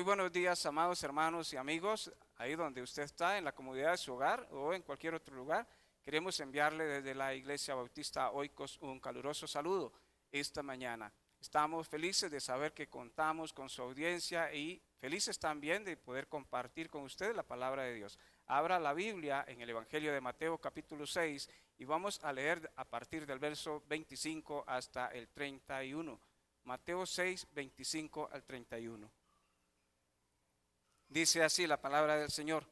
buenos días, amados hermanos y amigos, ahí donde usted está, en la comodidad de su hogar o en cualquier otro lugar. Queremos enviarle desde la Iglesia Bautista Oikos un caluroso saludo esta mañana. Estamos felices de saber que contamos con su audiencia y felices también de poder compartir con ustedes la palabra de Dios. Abra la Biblia en el Evangelio de Mateo capítulo 6 y vamos a leer a partir del verso 25 hasta el 31. Mateo 6, 25 al 31. Dice así la palabra del Señor.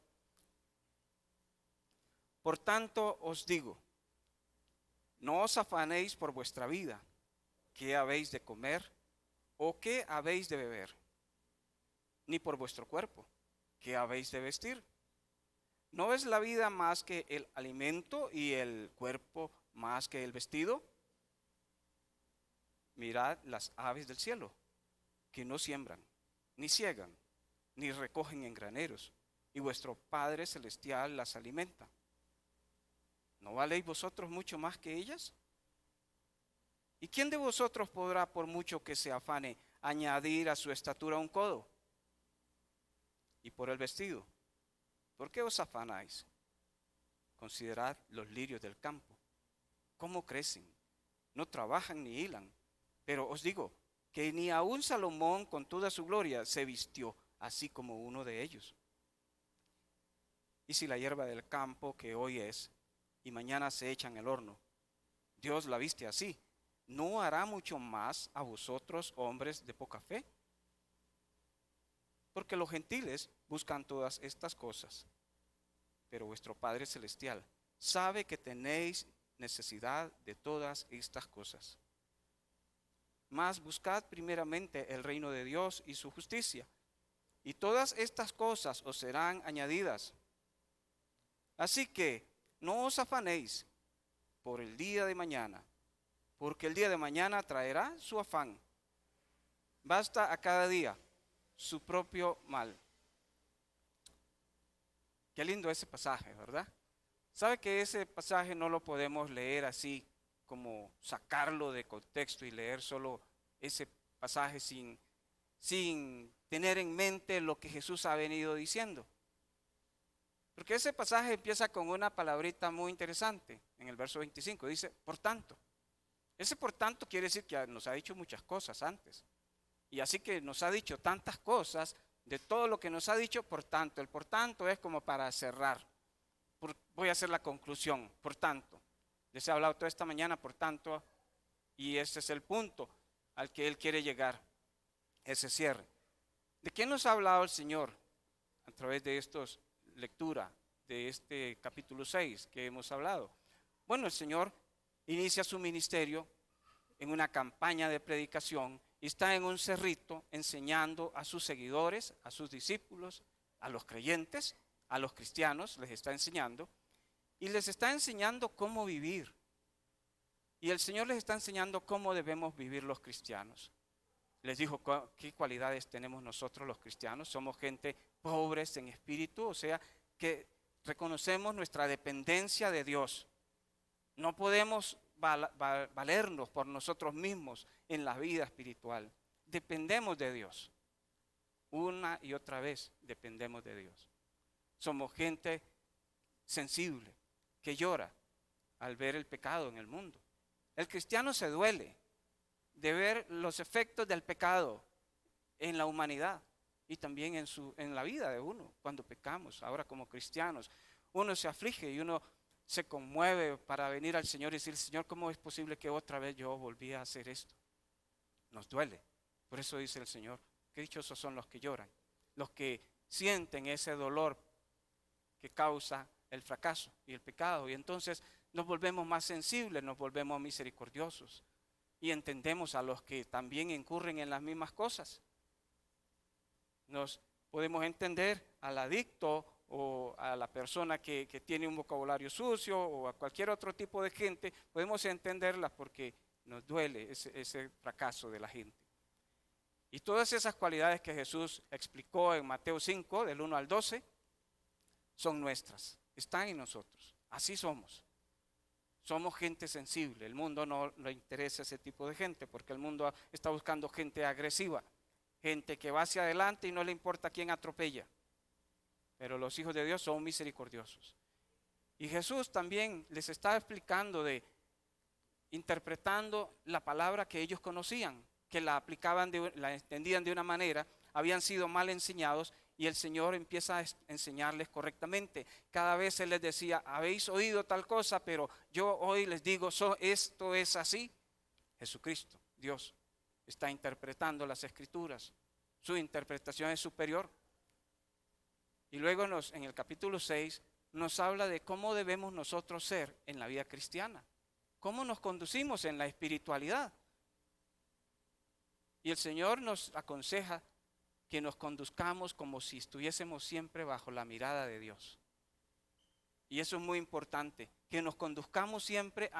Por tanto os digo, no os afanéis por vuestra vida, qué habéis de comer o qué habéis de beber, ni por vuestro cuerpo, qué habéis de vestir. ¿No es la vida más que el alimento y el cuerpo más que el vestido? Mirad las aves del cielo, que no siembran, ni siegan, ni recogen en graneros, y vuestro Padre Celestial las alimenta. ¿No valéis vosotros mucho más que ellas? ¿Y quién de vosotros podrá, por mucho que se afane, añadir a su estatura un codo? Y por el vestido, ¿por qué os afanáis? Considerad los lirios del campo, cómo crecen, no trabajan ni hilan. Pero os digo que ni aun Salomón con toda su gloria se vistió así como uno de ellos. Y si la hierba del campo que hoy es y mañana se echa en el horno, Dios la viste así, ¿no hará mucho más a vosotros, hombres de poca fe? Porque los gentiles buscan todas estas cosas, pero vuestro Padre Celestial sabe que tenéis necesidad de todas estas cosas. Mas buscad primeramente el reino de Dios y su justicia, y todas estas cosas os serán añadidas. Así que no os afanéis por el día de mañana, porque el día de mañana traerá su afán. Basta a cada día su propio mal. Qué lindo ese pasaje, ¿verdad? ¿Sabe que ese pasaje no lo podemos leer así, como sacarlo de contexto y leer solo ese pasaje sin tener en mente lo que Jesús ha venido diciendo? Porque ese pasaje empieza con una palabrita muy interesante en el verso 25. Dice, por tanto. Ese por tanto quiere decir que nos ha dicho muchas cosas antes. Y así que nos ha dicho tantas cosas, de todo lo que nos ha dicho, por tanto. El por tanto es como para cerrar. Voy a hacer la conclusión, por tanto. Les he hablado toda esta mañana, por tanto, y ese es el punto al que Él quiere llegar, ese cierre. ¿De qué nos ha hablado el Señor a través de estos lectura de este capítulo 6 que hemos hablado? Bueno, el Señor inicia su ministerio en una campaña de predicación y está en un cerrito enseñando a sus seguidores, a sus discípulos, a los creyentes, a los cristianos, les está enseñando y les está enseñando cómo vivir. Y el Señor les está enseñando cómo debemos vivir los cristianos. Les dijo qué cualidades tenemos nosotros los cristianos. Somos gente pobres en espíritu, o sea, que reconocemos nuestra dependencia de Dios. No podemos valernos por nosotros mismos en la vida espiritual. Dependemos de Dios. Una y otra vez dependemos de Dios. Somos gente sensible, que llora al ver el pecado en el mundo. El cristiano se duele de ver los efectos del pecado en la humanidad y también en la vida de uno cuando pecamos. Ahora como cristianos, uno se aflige y uno se conmueve para venir al Señor y decir, Señor, ¿cómo es posible que otra vez yo volví a hacer esto? Nos duele. Por eso dice el Señor, qué dichosos son los que lloran, los que sienten ese dolor que causa el fracaso y el pecado. Y entonces nos volvemos más sensibles, nos volvemos misericordiosos y entendemos a los que también incurren en las mismas cosas. Nos podemos entender al adicto o a la persona que tiene un vocabulario sucio o a cualquier otro tipo de gente, podemos entenderlas porque nos duele ese fracaso de la gente. Y todas esas cualidades que Jesús explicó en Mateo 5, del 1 al 12, son nuestras, están en nosotros, así somos. Somos gente sensible, el mundo no le interesa ese tipo de gente porque el mundo está buscando gente agresiva, gente que va hacia adelante y no le importa quién atropella. Pero los hijos de Dios son misericordiosos. Y Jesús también les estaba explicando interpretando la palabra que ellos conocían, que la aplicaban, la entendían de una manera, habían sido mal enseñados, y el Señor empieza a enseñarles correctamente. Cada vez Él les decía, habéis oído tal cosa, pero yo hoy les digo, esto es así. Jesucristo, Dios, está interpretando las Escrituras. Su interpretación es superior. Y luego en el capítulo 6 nos habla de cómo debemos nosotros ser en la vida cristiana. Cómo nos conducimos en la espiritualidad. Y el Señor nos aconseja que nos conduzcamos como si estuviésemos siempre bajo la mirada de Dios. Y eso es muy importante, que nos conduzcamos siempre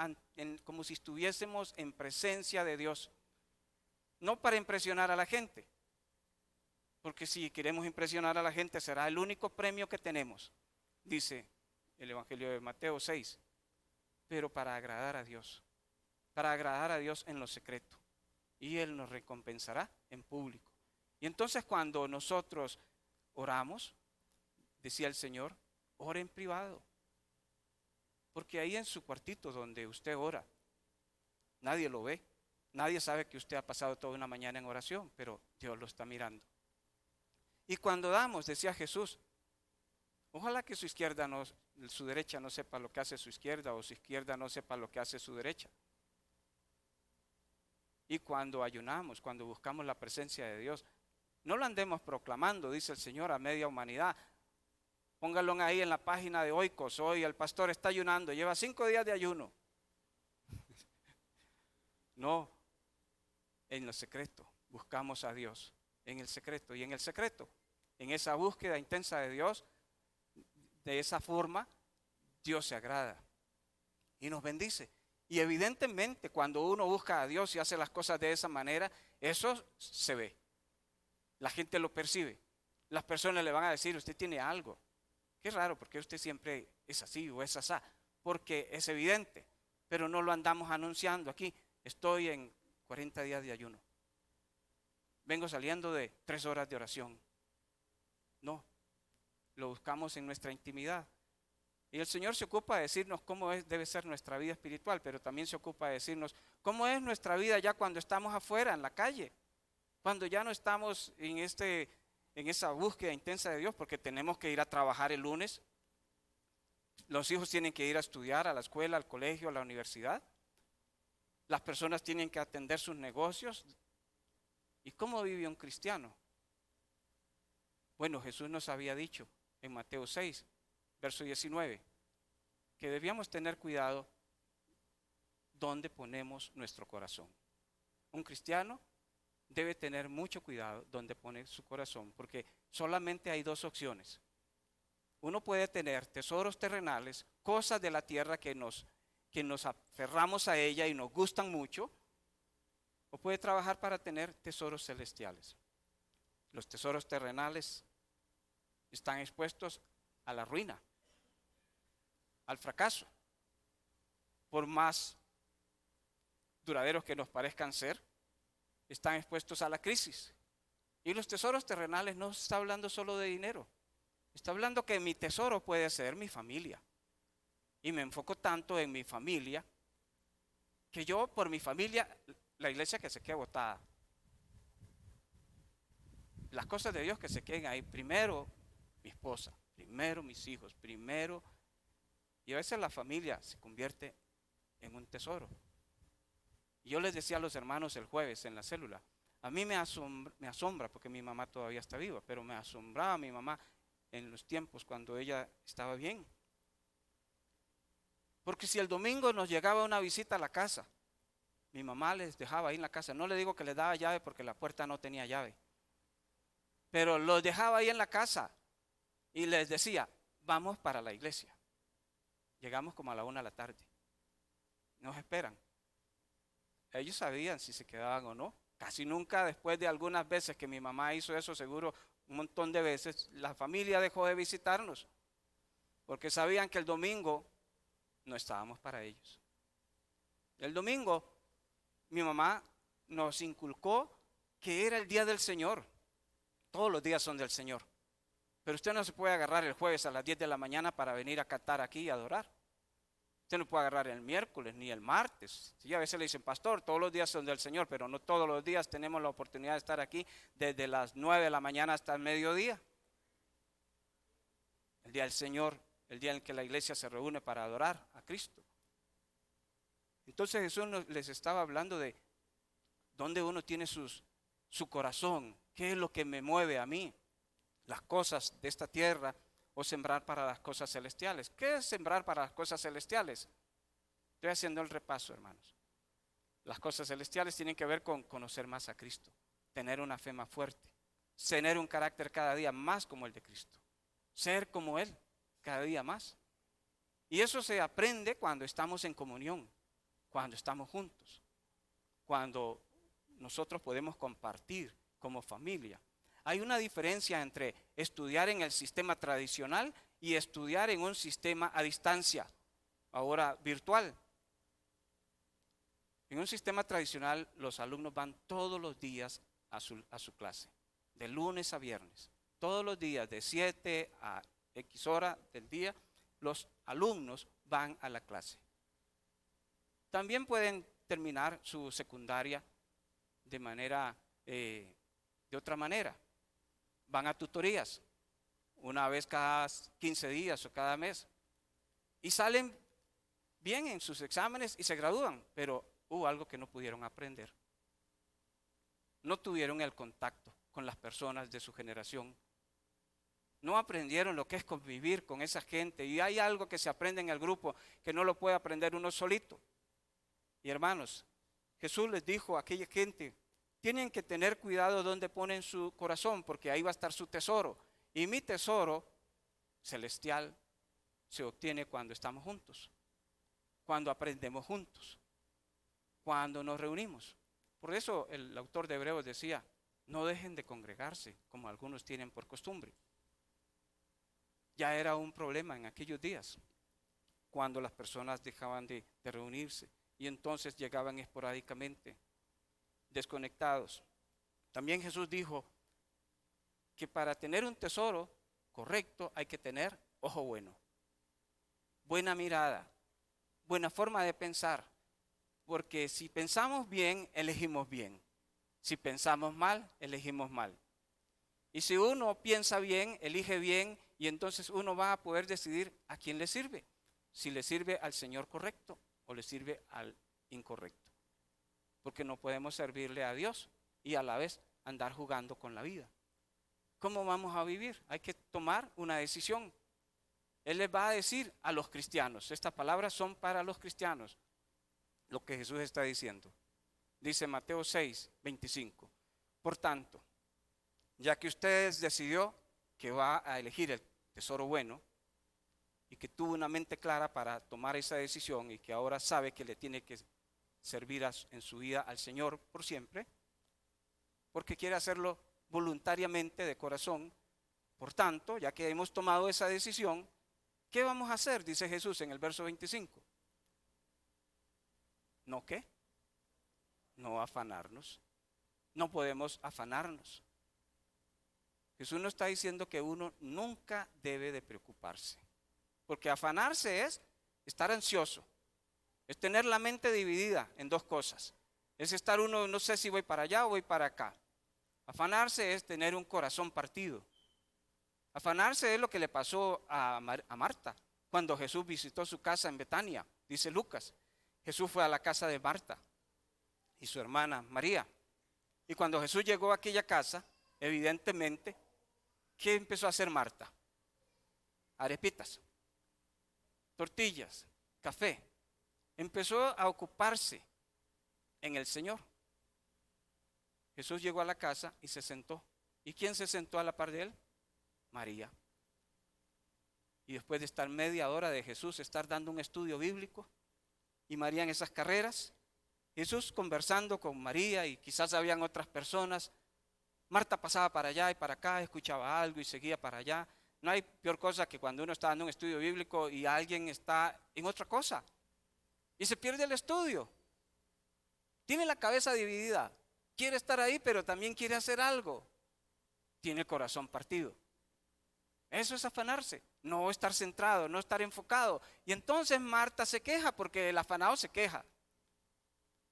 como si estuviésemos en presencia de Dios. No para impresionar a la gente, porque si queremos impresionar a la gente será el único premio que tenemos, dice el Evangelio de Mateo 6, pero para agradar a Dios en lo secreto, y Él nos recompensará en público. Y entonces cuando nosotros oramos, decía el Señor, ore en privado, porque ahí en su cuartito donde usted ora, nadie lo ve, nadie sabe que usted ha pasado toda una mañana en oración, pero Dios lo está mirando. Y cuando damos, decía Jesús, ojalá que su derecha no sepa lo que hace su izquierda, o su izquierda no sepa lo que hace su derecha. Y cuando ayunamos, cuando buscamos la presencia de Dios, no lo andemos proclamando, dice el Señor, a media humanidad. Póngalo ahí en la página de Oikos, hoy el pastor está ayunando, lleva 5 días de ayuno. No, en lo secreto, buscamos a Dios, en el secreto. Y en el secreto, en esa búsqueda intensa de Dios, de esa forma, Dios se agrada y nos bendice. Y evidentemente cuando uno busca a Dios y hace las cosas de esa manera, eso se ve. La gente lo percibe. Las personas le van a decir, usted tiene algo. Qué raro, porque usted siempre es así o es asá. Porque es evidente, pero no lo andamos anunciando aquí. Estoy en 40 días de ayuno. Vengo saliendo de 3 horas de oración. No, lo buscamos en nuestra intimidad. Y el Señor se ocupa de decirnos cómo debe ser nuestra vida espiritual, pero también se ocupa de decirnos cómo es nuestra vida ya cuando estamos afuera, en la calle. Cuando ya no estamos en esa búsqueda intensa de Dios, porque tenemos que ir a trabajar el lunes. Los hijos tienen que ir a estudiar a la escuela, al colegio, a la universidad. Las personas tienen que atender sus negocios. ¿Y cómo vive un cristiano? Bueno, Jesús nos había dicho en Mateo 6, verso 19, que debíamos tener cuidado donde ponemos nuestro corazón. Un cristiano debe tener mucho cuidado donde pone su corazón, porque solamente hay 2 opciones. Uno puede tener tesoros terrenales, cosas de la tierra que nos aferramos a ella y nos gustan mucho, o puede trabajar para tener tesoros celestiales. Los tesoros terrenales están expuestos a la ruina, al fracaso, por más duraderos que nos parezcan ser, están expuestos a la crisis. Y los tesoros terrenales no está hablando solo de dinero, está hablando que mi tesoro puede ser mi familia. Y me enfoco tanto en mi familia, que yo por mi familia, la iglesia que se quede botada, las cosas de Dios que se queden ahí, primero mi esposa, primero mis hijos, primero, y a veces la familia se convierte en un tesoro. Y yo les decía a los hermanos el jueves en la célula, a mí me asombra porque mi mamá todavía está viva, pero me asombraba mi mamá en los tiempos cuando ella estaba bien. Porque si el domingo nos llegaba una visita a la casa, mi mamá les dejaba ahí en la casa, no le digo que les daba llave porque la puerta no tenía llave, pero los dejaba ahí en la casa y les decía, vamos para la iglesia. Llegamos como a la 1 de la tarde, nos esperan. Ellos sabían si se quedaban o no. Casi nunca, después de algunas veces que mi mamá hizo eso, seguro un montón de veces, la familia dejó de visitarnos, porque sabían que el domingo no estábamos para ellos. El domingo mi mamá nos inculcó que era el día del Señor, Todos los días son del Señor. Pero usted no se puede agarrar el jueves a las 10 de la mañana para venir a cantar aquí y adorar. Usted no puede agarrar el miércoles ni el martes. Sí, a veces le dicen, pastor, todos los días son del Señor, pero no todos los días tenemos la oportunidad de estar aquí desde las 9 de la mañana hasta el mediodía. El día del Señor, el día en que la iglesia se reúne para adorar a Cristo. Entonces Jesús les estaba hablando de dónde uno tiene su corazón, qué es lo que me mueve a mí, las cosas de esta tierra o sembrar para las cosas celestiales. ¿Qué es sembrar para las cosas celestiales? Estoy haciendo el repaso, hermanos. Las cosas celestiales tienen que ver con conocer más a Cristo, tener una fe más fuerte, tener un carácter cada día más como el de Cristo, ser como Él cada día más. Y eso se aprende cuando estamos en comunión, cuando estamos juntos, cuando nosotros podemos compartir como familia. Hay una diferencia entre estudiar en el sistema tradicional y estudiar en un sistema a distancia, ahora virtual. En un sistema tradicional los alumnos van todos los días a su clase, de lunes a viernes. Todos los días de 7 a X hora del día, los alumnos van a la clase. También pueden terminar su secundaria de otra manera. Van a tutorías una vez cada 15 días o cada mes y salen bien en sus exámenes y se gradúan, pero hubo algo que no pudieron aprender. No tuvieron el contacto con las personas de su generación. No aprendieron lo que es convivir con esa gente, y hay algo que se aprende en el grupo que no lo puede aprender uno solito. Y hermanos, Jesús les dijo a aquella gente, tienen que tener cuidado donde ponen su corazón, porque ahí va a estar su tesoro. Y mi tesoro celestial se obtiene cuando estamos juntos, cuando aprendemos juntos, cuando nos reunimos. Por eso el autor de Hebreos decía, no dejen de congregarse como algunos tienen por costumbre. Ya era un problema en aquellos días, cuando las personas dejaban de reunirse y entonces llegaban esporádicamente, desconectados. También Jesús dijo que para tener un tesoro correcto hay que tener ojo bueno, buena mirada, buena forma de pensar, porque si pensamos bien, elegimos bien. Si pensamos mal, elegimos mal. Y si uno piensa bien, elige bien, y entonces uno va a poder decidir a quién le sirve. Si le sirve al Señor correcto o le sirve al incorrecto. Porque no podemos servirle a Dios y a la vez andar jugando con la vida. ¿Cómo vamos a vivir? Hay que tomar una decisión. Él les va a decir a los cristianos, estas palabras son para los cristianos, lo que Jesús está diciendo. Dice Mateo 6, 25. Por tanto, ya que usted decidió que va a elegir el tesoro bueno y que tuvo una mente clara para tomar esa decisión y que ahora sabe que le tiene que servir en su vida al Señor por siempre, porque quiere hacerlo voluntariamente de corazón. Por tanto, ya que hemos tomado esa decisión, ¿qué vamos a hacer? Dice Jesús en el verso 25. ¿No qué? No afanarnos. No podemos afanarnos. Jesús nos está diciendo que uno nunca debe de preocuparse, porque afanarse es estar ansioso, es tener la mente dividida en dos cosas, es estar uno, no sé si voy para allá o voy para acá. Afanarse es tener un corazón partido. Afanarse es lo que le pasó a Marta cuando Jesús visitó su casa en Betania. Dice Lucas, Jesús fue a la casa de Marta y su hermana María. Y cuando Jesús llegó a aquella casa, evidentemente, ¿qué empezó a hacer Marta? Arepitas, tortillas, café. Empezó a ocuparse en el Señor. Jesús llegó a la casa y se sentó. ¿Y quién se sentó a la par de él? María. Y después de estar media hora de Jesús, estar dando un estudio bíblico, y María en esas carreras, Jesús conversando con María y quizás habían otras personas. Marta pasaba para allá y para acá, escuchaba algo y seguía para allá. No hay peor cosa que cuando uno está dando un estudio bíblico y alguien está en otra cosa y se pierde el estudio. Tiene la cabeza dividida, quiere estar ahí pero también quiere hacer algo. tiene el corazón partido. Eso es afanarse, no estar centrado, no estar enfocado. Y entonces Marta se queja porque el afanado se queja.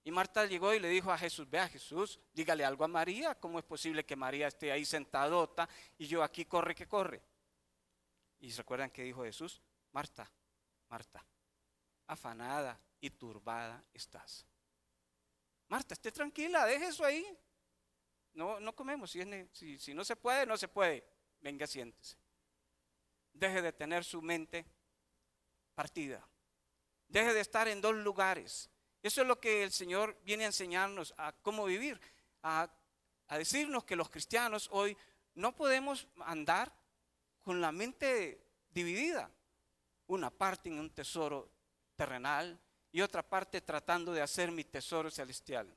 Y Marta llegó y le dijo a Jesús, vea Jesús, dígale algo a María, ¿cómo es posible que María esté ahí sentadota y yo aquí corre que corre? Y recuerdan que dijo Jesús, Marta, Marta, afanada y turbada estás. Marta, esté tranquila, deje eso ahí. No comemos, si no se puede, no se puede. Venga, siéntese. Deje de tener su mente partida. Deje de estar en dos lugares. Eso es lo que el Señor viene a enseñarnos a cómo vivir, a decirnos que los cristianos hoy no podemos andar con la mente dividida. Una parte en un tesoro terrenal y otra parte tratando de hacer mi tesoro celestial.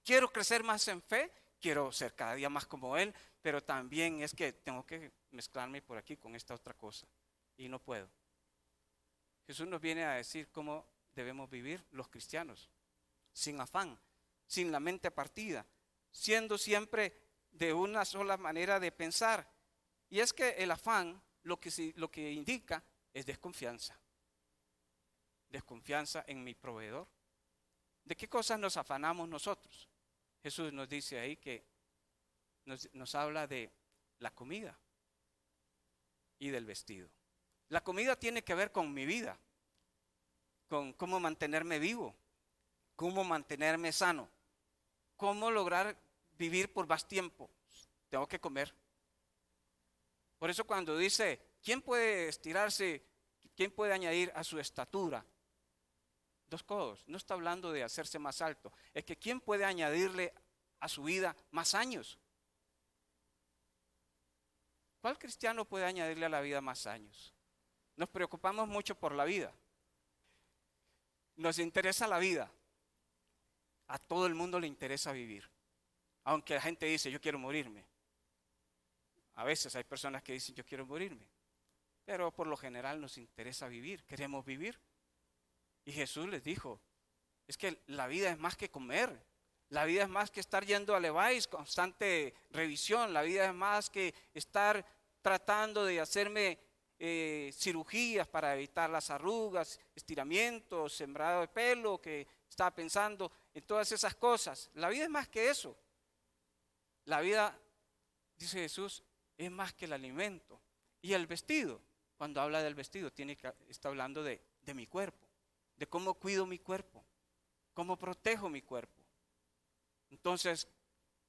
Quiero crecer más en fe, quiero ser cada día más como Él, pero también es que tengo que mezclarme por aquí con esta otra cosa y no puedo. Jesús nos viene a decir cómo debemos vivir los cristianos, sin afán, sin la mente partida, siendo siempre de una sola manera de pensar. Y es que el afán lo que indica es desconfianza. Desconfianza en mi proveedor. ¿De qué cosas nos afanamos nosotros? Jesús nos dice ahí que nos habla de la comida y del vestido. La comida tiene que ver con mi vida, con cómo mantenerme vivo, cómo mantenerme sano, cómo lograr vivir por más tiempo. Tengo que comer. Por eso cuando dice, ¿quién puede estirarse? ¿Quién puede añadir a su estatura 2 codos? No está hablando de hacerse más alto. Es que ¿quién puede añadirle a su vida más años? ¿Cuál cristiano puede añadirle a la vida más años? Nos preocupamos mucho por la vida. Nos interesa la vida. A todo el mundo le interesa vivir. Aunque la gente dice, yo quiero morirme. A veces hay personas que dicen, yo quiero morirme. Pero por lo general nos interesa vivir, queremos vivir. Y Jesús les dijo, es que la vida es más que comer. La vida es más que estar yendo a Levi's, constante revisión. La vida es más que estar tratando de hacerme cirugías para evitar las arrugas, estiramientos, sembrado de pelo, que estaba pensando en todas esas cosas. La vida es más que eso. La vida, dice Jesús, es más que el alimento. Y el vestido, cuando habla del vestido, está hablando de mi cuerpo, de cómo cuido mi cuerpo, cómo protejo mi cuerpo. Entonces,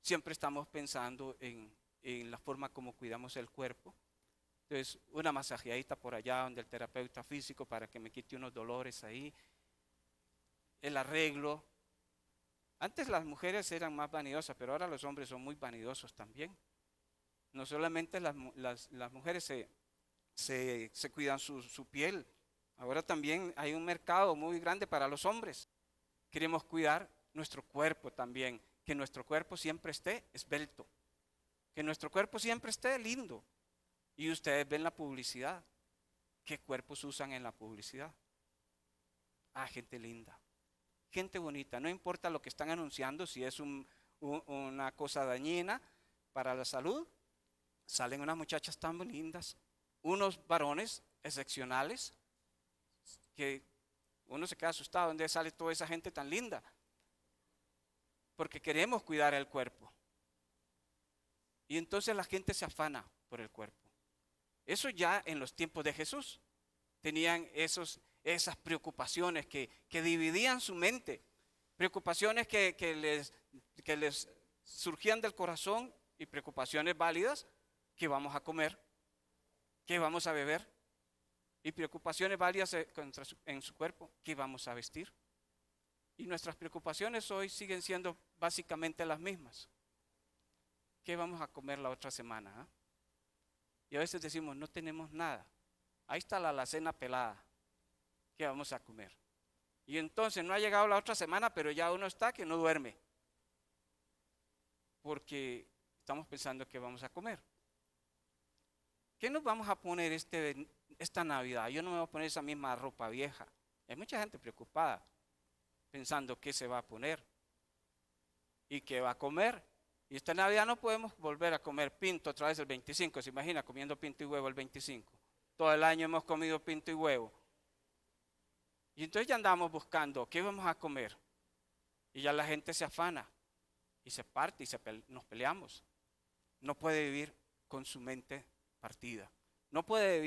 siempre estamos pensando en la forma como cuidamos el cuerpo. Entonces, una masajeadita por allá donde el terapeuta físico para que me quite unos dolores ahí. El arreglo. Antes las mujeres eran más vanidosas, pero ahora los hombres son muy vanidosos también. No solamente las mujeres se cuidan su piel. Ahora también hay un mercado muy grande para los hombres. Queremos cuidar nuestro cuerpo también. Que nuestro cuerpo siempre esté esbelto. Que nuestro cuerpo siempre esté lindo. Y ustedes ven la publicidad. ¿Qué cuerpos usan en la publicidad? Gente linda. Gente bonita. No importa lo que están anunciando, si es una cosa dañina para la salud. Salen unas muchachas tan lindas. Unos varones excepcionales. Que uno se queda asustado. ¿Dónde sale toda esa gente tan linda? Porque queremos cuidar el cuerpo. Y entonces la gente se afana por el cuerpo. Eso ya en los tiempos de Jesús. Tenían esas preocupaciones que dividían su mente. Preocupaciones que les surgían del corazón y preocupaciones válidas. ¿Qué vamos a comer? ¿Qué vamos a beber? Y preocupaciones válidas en su cuerpo. ¿Qué vamos a vestir? Y nuestras preocupaciones hoy siguen siendo básicamente las mismas. ¿Qué vamos a comer la otra semana? Y a veces decimos, no tenemos nada. Ahí está la alacena pelada. ¿Qué vamos a comer? Y entonces no ha llegado la otra semana, pero ya uno está que no duerme. Porque estamos pensando qué vamos a comer. ¿Qué nos vamos a poner esta Navidad? Yo no me voy a poner esa misma ropa vieja. Hay mucha gente preocupada, pensando qué se va a poner y qué va a comer. Y esta Navidad no podemos volver a comer pinto otra vez el 25. ¿Se imagina comiendo pinto y huevo el 25? Todo el año hemos comido pinto y huevo. Y entonces ya andamos buscando qué vamos a comer. Y ya la gente se afana y se parte y nos peleamos. No puede vivir con su mente partida. No puede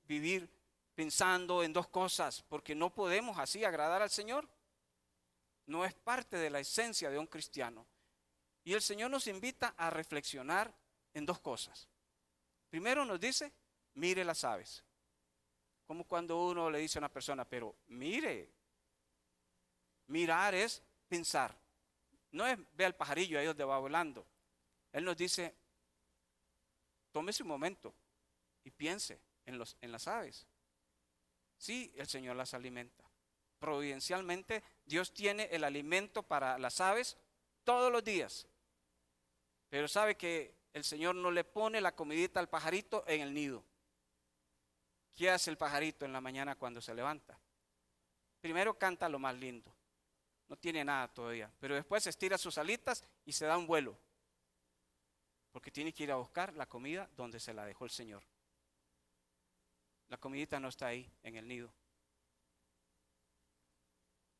vivir pensando en dos cosas, porque no podemos así agradar al Señor. No es parte de la esencia de un cristiano. Y el Señor nos invita a reflexionar en dos cosas. Primero nos dice, mire las aves. Como cuando uno le dice a una persona, pero mire. Mirar es pensar. No es ver al pajarillo ahí donde va volando. Él nos dice, tómese un momento y piense en las aves. Sí, el Señor las alimenta. Providencialmente, Dios tiene el alimento para las aves todos los días. Pero sabe que el Señor no le pone la comidita al pajarito en el nido. ¿Qué hace el pajarito en la mañana cuando se levanta? Primero canta lo más lindo. No tiene nada todavía. Pero después estira sus alitas y se da un vuelo. Porque tiene que ir a buscar la comida donde se la dejó el Señor. La comidita no está ahí, en el nido.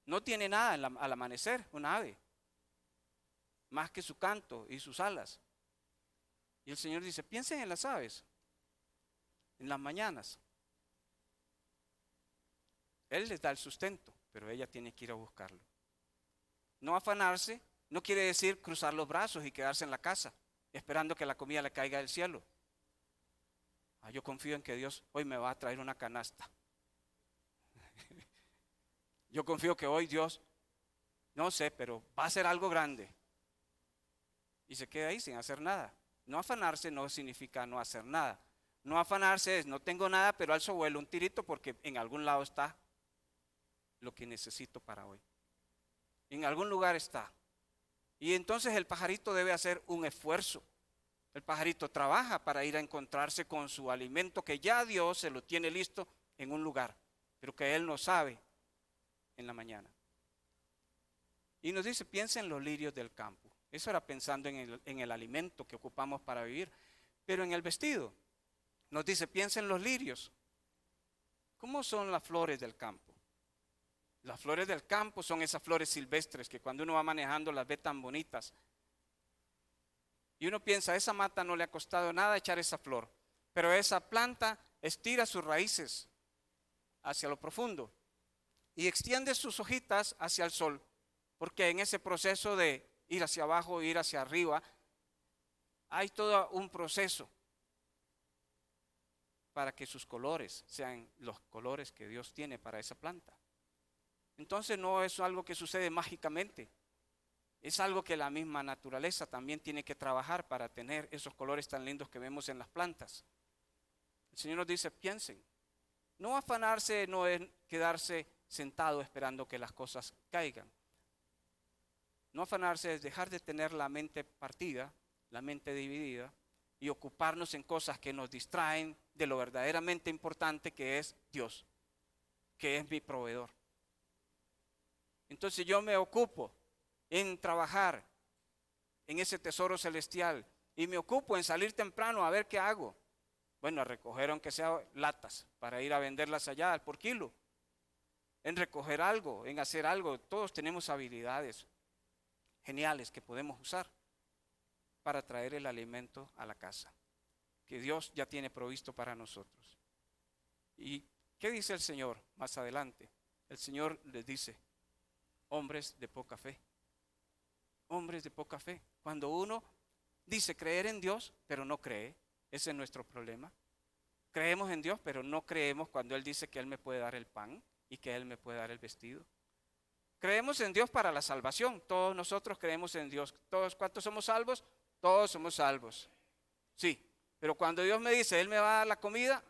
No tiene nada al amanecer, un ave. Más que su canto y sus alas. Y el Señor dice, piensen en las aves. En las mañanas. Él les da el sustento, pero ella tiene que ir a buscarlo. No afanarse no quiere decir cruzar los brazos y quedarse en la casa, esperando que la comida le caiga del cielo. Yo confío en que Dios hoy me va a traer una canasta. Yo confío que hoy Dios, no sé, pero va a hacer algo grande. Y se queda ahí sin hacer nada. No afanarse no significa no hacer nada. No afanarse es no tengo nada, pero alzo vuelo un tirito porque en algún lado está lo que necesito para hoy. En algún lugar está. Y entonces el pajarito debe hacer un esfuerzo. El pajarito trabaja para ir a encontrarse con su alimento que ya Dios se lo tiene listo en un lugar, pero que él no sabe en la mañana. Y nos dice, piensa en los lirios del campo. Eso era pensando en el alimento que ocupamos para vivir. Pero en el vestido nos dice, piensa en los lirios. ¿Cómo son las flores del campo? Las flores del campo son esas flores silvestres que cuando uno va manejando las ve tan bonitas. Y uno piensa, a esa mata no le ha costado nada echar esa flor, pero esa planta estira sus raíces hacia lo profundo y extiende sus hojitas hacia el sol, porque en ese proceso de ir hacia abajo, ir hacia arriba, hay todo un proceso para que sus colores sean los colores que Dios tiene para esa planta. Entonces no es algo que sucede mágicamente, es algo que la misma naturaleza también tiene que trabajar para tener esos colores tan lindos que vemos en las plantas. El Señor nos dice, piensen, no afanarse no es quedarse sentado esperando que las cosas caigan. No afanarse es dejar de tener la mente partida, la mente dividida y ocuparnos en cosas que nos distraen de lo verdaderamente importante que es Dios, que es mi proveedor. Entonces yo me ocupo en trabajar en ese tesoro celestial y me ocupo en salir temprano a ver qué hago. Bueno, a recoger aunque sea latas para ir a venderlas allá por kilo. En recoger algo, en hacer algo. Todos tenemos habilidades geniales que podemos usar para traer el alimento a la casa, que Dios ya tiene provisto para nosotros. ¿Y qué dice el Señor más adelante? El Señor les dice, hombres de poca fe. Hombres de poca fe. Cuando uno dice creer en Dios, pero no cree, ese es nuestro problema. Creemos en Dios, pero no creemos cuando Él dice que Él me puede dar el pan y que Él me puede dar el vestido. Creemos en Dios para la salvación. Todos nosotros creemos en Dios. ¿Todos cuántos somos salvos? Todos somos salvos. Sí, pero cuando Dios me dice, Él me va a dar la comida,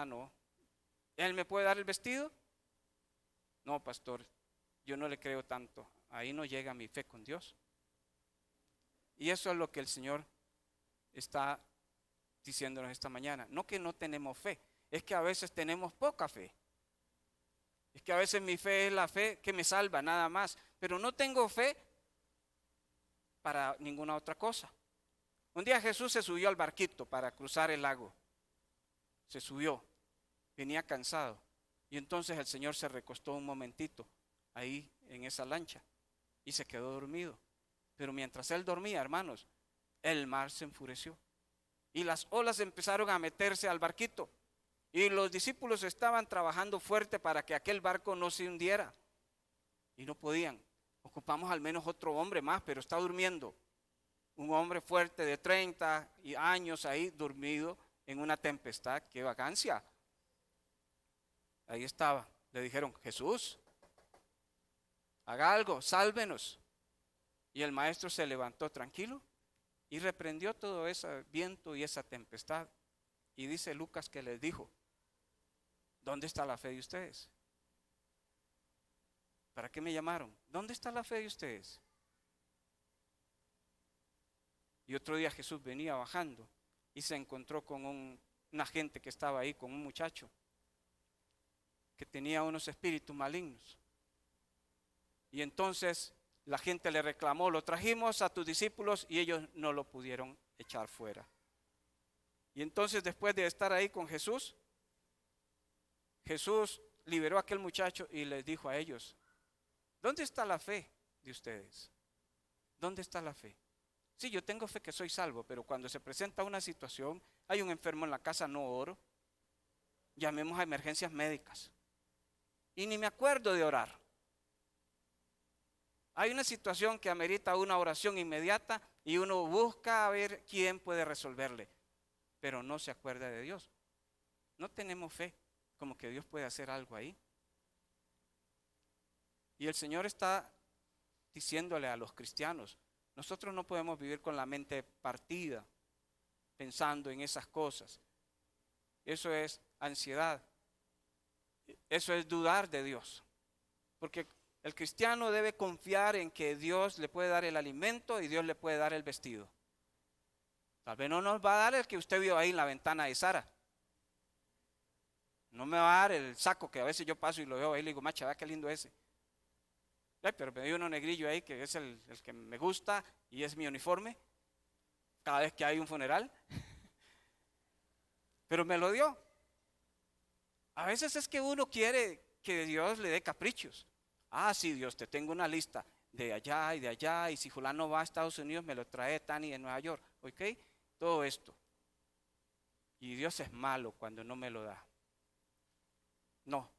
no. ¿Él me puede dar el vestido? No, pastor, yo no le creo tanto. Ahí no llega mi fe con Dios. Y eso es lo que el Señor está diciéndonos esta mañana. No que no tenemos fe, es que a veces tenemos poca fe. Es que a veces mi fe es la fe que me salva, nada más. Pero no tengo fe para ninguna otra cosa. Un día Jesús se subió al barquito para cruzar el lago. Se subió, venía cansado. Y entonces el Señor se recostó un momentito ahí en esa lancha y se quedó dormido. Pero mientras él dormía, hermanos, el mar se enfureció y las olas empezaron a meterse al barquito. Y los discípulos estaban trabajando fuerte para que aquel barco no se hundiera. Y no podían. Ocupamos al menos otro hombre más, pero está durmiendo. Un hombre fuerte de 30 años ahí dormido en una tempestad. ¡Qué vacancia! Ahí estaba. Le dijeron, Jesús, haga algo, sálvenos. Y el maestro se levantó tranquilo y reprendió todo ese viento y esa tempestad. Y dice Lucas que les dijo, ¿dónde está la fe de ustedes? ¿Para qué me llamaron? ¿Dónde está la fe de ustedes? Y otro día Jesús venía bajando y se encontró con una gente que estaba ahí, con un muchacho que tenía unos espíritus malignos. Y entonces la gente le reclamó, lo trajimos a tus discípulos y ellos no lo pudieron echar fuera. Y entonces después de estar ahí con Jesús, Jesús liberó a aquel muchacho y les dijo a ellos, ¿dónde está la fe de ustedes? ¿Dónde está la fe? Sí, yo tengo fe que soy salvo, pero cuando se presenta una situación, hay un enfermo en la casa, no oro. Llamemos a emergencias médicas. Y ni me acuerdo de orar. Hay una situación que amerita una oración inmediata y uno busca a ver quién puede resolverle, pero no se acuerda de Dios. No tenemos fe como que Dios puede hacer algo ahí. Y el Señor está diciéndole a los cristianos, nosotros no podemos vivir con la mente partida, pensando en esas cosas. Eso es ansiedad. Eso es dudar de Dios. Porque el cristiano debe confiar en que Dios le puede dar el alimento y Dios le puede dar el vestido. Tal vez no nos va a dar el que usted vio ahí en la ventana de Sara. No me va a dar el saco que a veces yo paso y lo veo ahí y le digo, macha, vea qué lindo ese. Pero me dio uno negrillo ahí que es el que me gusta y es mi uniforme cada vez que hay un funeral. Pero me lo dio. A veces es que uno quiere que Dios le dé caprichos. Ah, sí, Dios, te tengo una lista de allá, y si fulano va a Estados Unidos me lo trae Tani de Nueva York, ¿ok? Todo esto. Y Dios es malo cuando no me lo da. No,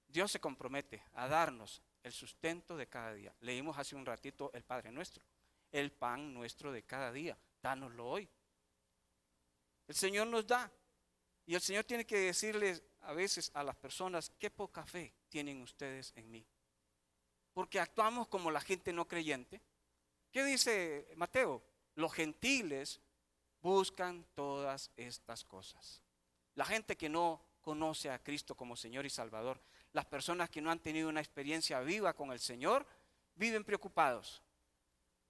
Dios se compromete a darnos el sustento de cada día. Leímos hace un ratito el Padre Nuestro, el pan nuestro de cada día, dánoslo hoy. El Señor nos da. Y el Señor tiene que decirles a veces a las personas, qué poca fe tienen ustedes en mí. Porque actuamos como la gente no creyente. ¿Qué dice Mateo? Los gentiles buscan todas estas cosas. La gente que no conoce a Cristo como Señor y Salvador, las personas que no han tenido una experiencia viva con el Señor, viven preocupados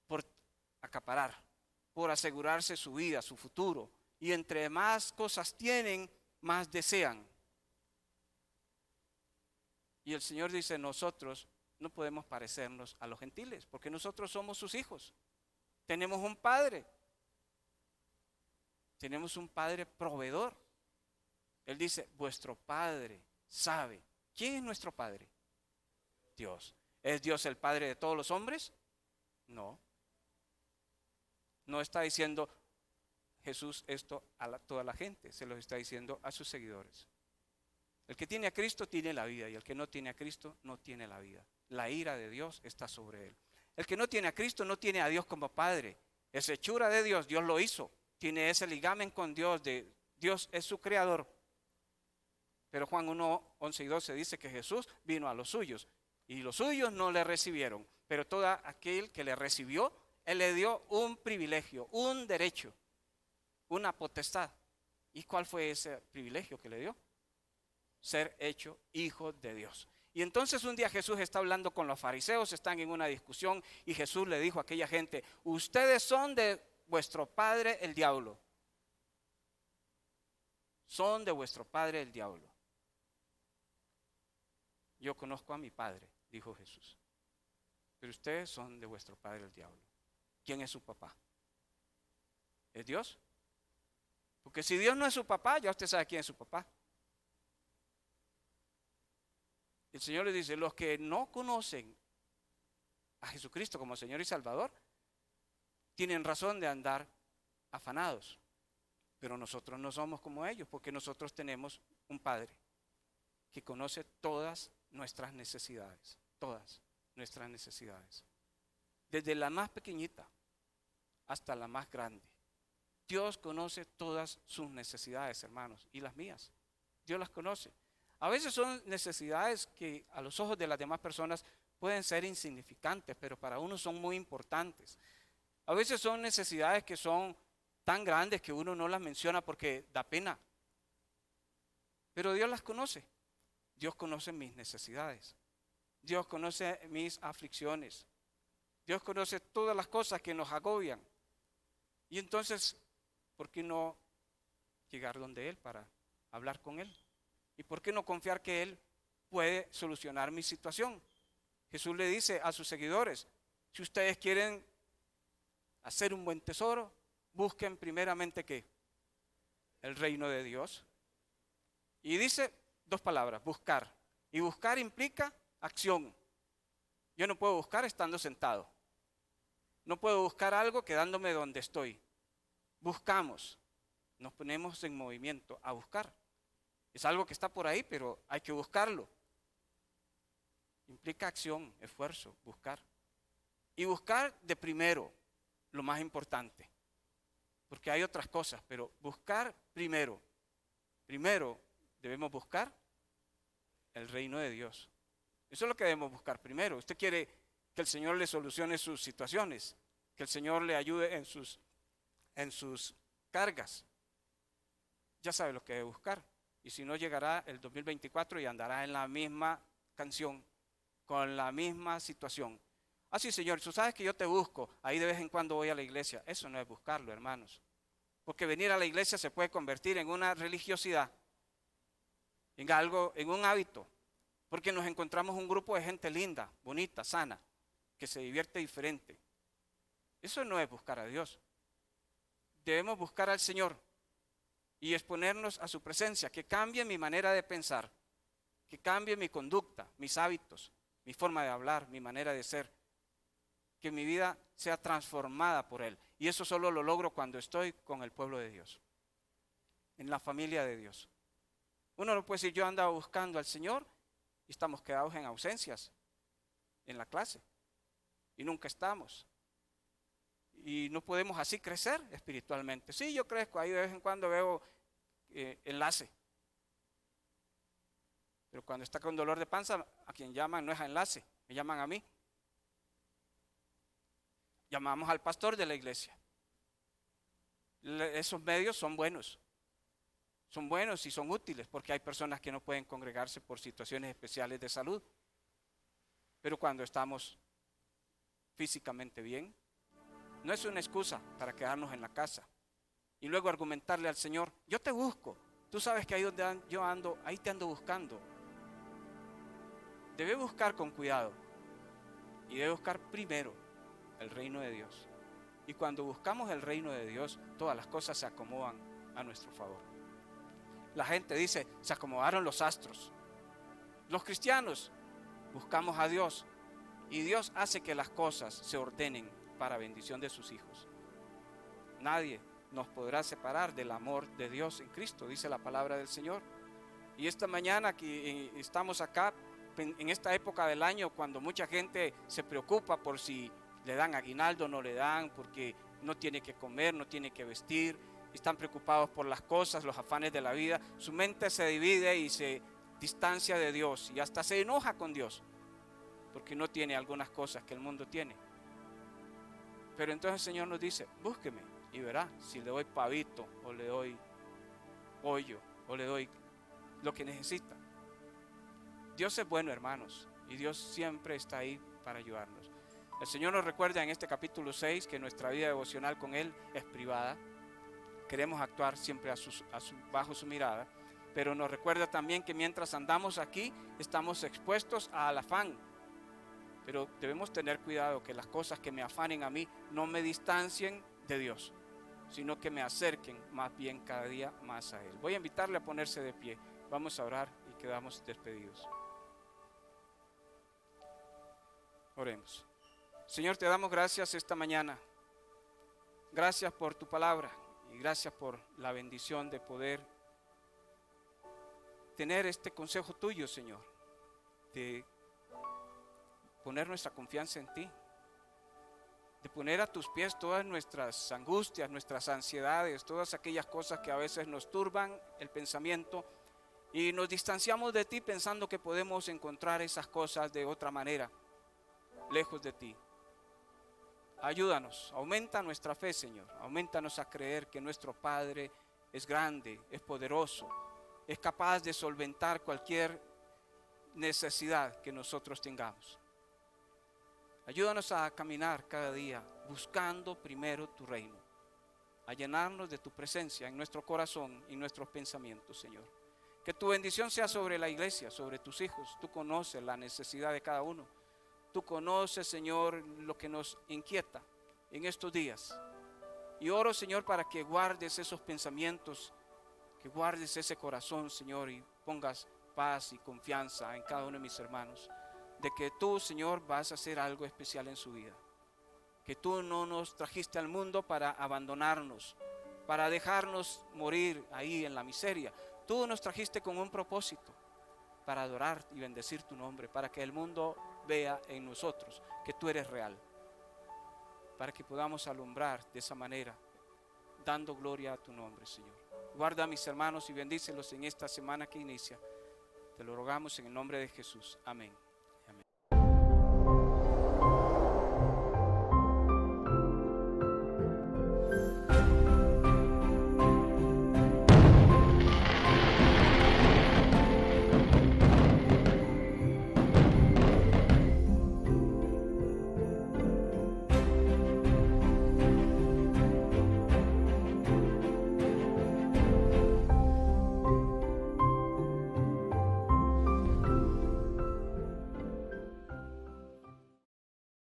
por acaparar, por asegurarse su vida, su futuro. Y entre más cosas tienen, más desean. Y el Señor dice, nosotros no podemos parecernos a los gentiles, porque nosotros somos sus hijos. Tenemos un Padre. Tenemos un Padre proveedor. Él dice, vuestro Padre sabe. ¿Quién es nuestro Padre? Dios. ¿Es Dios el Padre de todos los hombres? No. No está diciendo Jesús esto a toda la gente, se lo está diciendo a sus seguidores. El que tiene a Cristo tiene la vida y el que no tiene a Cristo no tiene la vida. La ira de Dios está sobre él. El que no tiene a Cristo no tiene a Dios como Padre. Es hechura de Dios, Dios lo hizo. Tiene ese ligamen con Dios, Dios es su creador. Pero Juan 1, 11 y 12 dice que Jesús vino a los suyos y los suyos no le recibieron. Pero todo aquel que le recibió, Él le dio un privilegio, un derecho, una potestad. ¿Y cuál fue ese privilegio que le dio? Ser hecho hijo de Dios. Y entonces un día Jesús está hablando con los fariseos, están en una discusión y Jesús le dijo a aquella gente, ustedes son de vuestro padre el diablo. Son de vuestro padre el diablo. Yo conozco a mi padre, dijo Jesús. Pero ustedes son de vuestro padre el diablo. ¿Quién es su papá? Es Dios. Porque si Dios no es su papá, ya usted sabe quién es su papá. El Señor le dice, los que no conocen a Jesucristo como Señor y Salvador, tienen razón de andar afanados. Pero nosotros no somos como ellos, porque nosotros tenemos un Padre que conoce todas nuestras necesidades, todas nuestras necesidades. Desde la más pequeñita hasta la más grande. Dios conoce todas sus necesidades, hermanos, y las mías. Dios las conoce. A veces son necesidades que a los ojos de las demás personas pueden ser insignificantes, pero para uno son muy importantes. A veces son necesidades que son tan grandes que uno no las menciona porque da pena. Pero Dios las conoce. Dios conoce mis necesidades. Dios conoce mis aflicciones. Dios conoce todas las cosas que nos agobian. Y entonces, ¿por qué no llegar donde Él para hablar con Él? ¿Y por qué no confiar que Él puede solucionar mi situación? Jesús le dice a sus seguidores, si ustedes quieren hacer un buen tesoro, busquen primeramente ¿qué? El reino de Dios. Y dice dos palabras, buscar. Y buscar implica acción. Yo no puedo buscar estando sentado. No puedo buscar algo quedándome donde estoy. Buscamos, nos ponemos en movimiento a buscar. Es algo que está por ahí, pero hay que buscarlo. Implica acción, esfuerzo, buscar. Y buscar de primero, lo más importante. Porque hay otras cosas, pero buscar primero. Primero debemos buscar el reino de Dios. Eso es lo que debemos buscar primero. Usted quiere que el Señor le solucione sus situaciones, que el Señor le ayude en sus cargas. Ya sabe lo que debe buscar. Y si no, llegará el 2024 y andará en la misma canción, con la misma situación. Así, Señor, tú sabes que yo te busco, ahí de vez en cuando voy a la iglesia. Eso no es buscarlo, hermanos. Porque venir a la iglesia se puede convertir en una religiosidad, en algo, en un hábito. Porque nos encontramos un grupo de gente linda, bonita, sana, que se divierte diferente. Eso no es buscar a Dios. Debemos buscar al Señor y exponernos a su presencia, que cambie mi manera de pensar, que cambie mi conducta, mis hábitos, mi forma de hablar, mi manera de ser, que mi vida sea transformada por Él. Y eso solo lo logro cuando estoy con el pueblo de Dios, en la familia de Dios. Uno no puede decir, yo andaba buscando al Señor y estamos quedados en ausencias en la clase y nunca estamos. Y no podemos así crecer espiritualmente. Sí, yo crezco, ahí de vez en cuando veo enlace. Pero cuando está con dolor de panza, a quien llaman no es a enlace, me llaman a mí. Llamamos al pastor de la iglesia. Esos medios son buenos y son útiles porque hay personas que no pueden congregarse por situaciones especiales de salud. Pero cuando estamos físicamente bien, no es una excusa para quedarnos en la casa y luego argumentarle al Señor, yo te busco, tú sabes que ahí donde yo ando, ahí te ando buscando. Debe buscar con cuidado y debe buscar primero el reino de Dios. Y cuando buscamos el reino de Dios, todas las cosas se acomodan a nuestro favor. La gente dice, se acomodaron los astros. Los cristianos buscamos a Dios y Dios hace que las cosas se ordenen para bendición de sus hijos. Nadie nos podrá separar del amor de Dios en Cristo, dice la palabra del Señor. Y esta mañana que estamos acá, en esta época del año, cuando mucha gente se preocupa por si le dan aguinaldo o no le dan, porque no tiene que comer, no tiene que vestir, están preocupados por las cosas, los afanes de la vida, su mente se divide y se distancia de Dios y hasta se enoja con Dios, porque no tiene algunas cosas que el mundo tiene. Pero entonces el Señor nos dice, búsqueme y verá si le doy pavito o le doy pollo o le doy lo que necesita. Dios es bueno, hermanos, y Dios siempre está ahí para ayudarnos. El Señor nos recuerda en este capítulo 6 que nuestra vida devocional con Él es privada. Queremos actuar siempre bajo su mirada, pero nos recuerda también que mientras andamos aquí estamos expuestos al afán. Pero debemos tener cuidado que las cosas que me afanen a mí no me distancien de Dios, sino que me acerquen más bien cada día más a Él. Voy a invitarle a ponerse de pie. Vamos a orar y quedamos despedidos. Oremos. Señor, te damos gracias esta mañana. Gracias por tu palabra y gracias por la bendición de poder tener este consejo tuyo, Señor, de poner nuestra confianza en ti, de poner a tus pies todas nuestras angustias, nuestras ansiedades, todas aquellas cosas que a veces nos turban el pensamiento y nos distanciamos de ti pensando que podemos encontrar esas cosas de otra manera, lejos de ti. Ayúdanos, aumenta nuestra fe, Señor, aumentanos a creer que nuestro Padre es grande, es poderoso, es capaz de solventar cualquier necesidad que nosotros tengamos. Ayúdanos a caminar cada día buscando primero tu reino, a llenarnos de tu presencia en nuestro corazón y nuestros pensamientos, Señor. Que tu bendición sea sobre la iglesia, sobre tus hijos. Tú conoces la necesidad de cada uno. Tú conoces, Señor, lo que nos inquieta en estos días. Y oro, Señor, para que guardes esos pensamientos, que guardes ese corazón, Señor, y pongas paz y confianza en cada uno de mis hermanos, de que tú, Señor, vas a hacer algo especial en su vida. Que tú no nos trajiste al mundo para abandonarnos, para dejarnos morir ahí en la miseria. Tú nos trajiste con un propósito, para adorar y bendecir tu nombre, para que el mundo vea en nosotros que tú eres real, para que podamos alumbrar de esa manera, dando gloria a tu nombre, Señor. Guarda a mis hermanos y bendícelos en esta semana que inicia. Te lo rogamos en el nombre de Jesús. Amén.